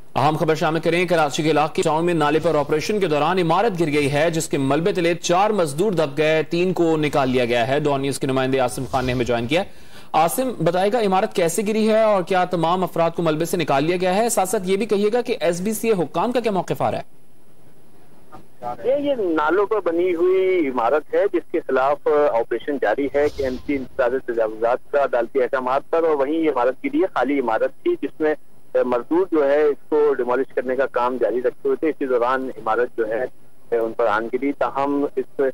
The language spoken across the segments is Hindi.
अहम खबर शामिल करें। कराची के इलाके टाउन में नाले पर ऑपरेशन के दौरान इमारत गिर गई है, जिसके मलबे तले 4 मजदूर दब गए, 3 को निकाल लिया गया है। डॉन न्यूज के नुमाइंदे आसिम खान ने हमें ज्वाइन किया। आसिम, बताएगा इमारत कैसे गिरी है और क्या तमाम अफराद को मलबे से निकाल लिया गया है? साथ साथ ये भी कहिएगा कि SBCA हुक्काम का क्या मौक़िफ़ आ रहा है? ये नालों पर बनी हुई इमारत है जिसके खिलाफ ऑपरेशन जारी है कि KMC इंतज़ामी तजावुज़ात का अदालती अहकामात पर, और वहीं ये इमारत गिरी है। खाली इमारत थी जिसमें मजदूर जो है इसको डिमोलिश करने का काम जारी रखे हुए थे। इसी दौरान इमारत जो है उन पर आन गिरी। ताहम इस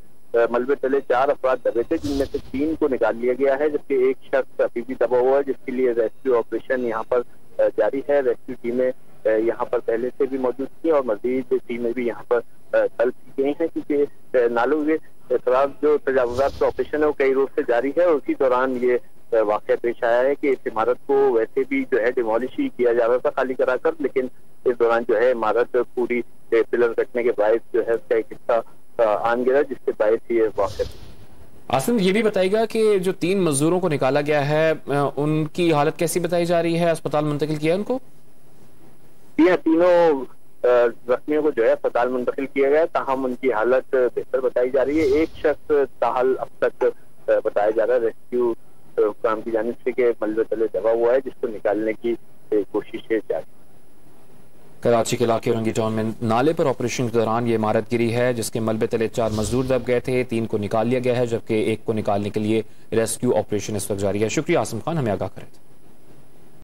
मलबे तले 4 अफराद दबे थे, जिनमें से 3 को निकाल लिया गया है, जबकि एक शख्स अभी भी दबा हुआ है, जिसके लिए रेस्क्यू ऑपरेशन यहाँ पर जारी है। रेस्क्यू टीमें यहाँ पर पहले से भी मौजूद थी और मजीद टीमें भी यहाँ पर तलब की गई हैं, क्योंकि नालों के खिलाफ जो तजावुज़ात का ऑपरेशन है वो कई रोज से जारी है। और उसी दौरान ये वाक़या पेश आया है कि इस इमारत को वैसे भी जो है डिमोलिश ही किया जा रहा था खाली कराकर, लेकिन इस दौरान जो है इमारत पूरी पिलर कटने के बायस जो है उसका एक हिस्सा आन गिरा, जिसके बायस ये वाक़या। आसिम, ये भी बताएगा कि जो 3 मजदूरों को निकाला गया है उनकी हालत कैसी बताई जा रही है? अस्पताल मुंतकिल किया उनको? तीनों जख्मियों को जो है अस्पताल मुंतकिल किया गया, ताहम उनकी हालत बेहतर बताई जा रही है। एक शख्स ताहल अब तक बताया जा रहा है रेस्क्यू काम की जानिब से कि मलबे तले दबा हुआ है, जिसको निकालने की कोशिशें जारी। कराची के इलाके रंगी टाउन में नाले पर ऑपरेशन के दौरान ये इमारत गिरी है, जिसके मलबे तले 4 मजदूर दब गए थे, 3 को निकाल लिया गया है, जबकि 1 को निकालने के लिए रेस्क्यू ऑपरेशन इस वक्त जारी है। शुक्रिया आसिम खान, हमें आगाह करें।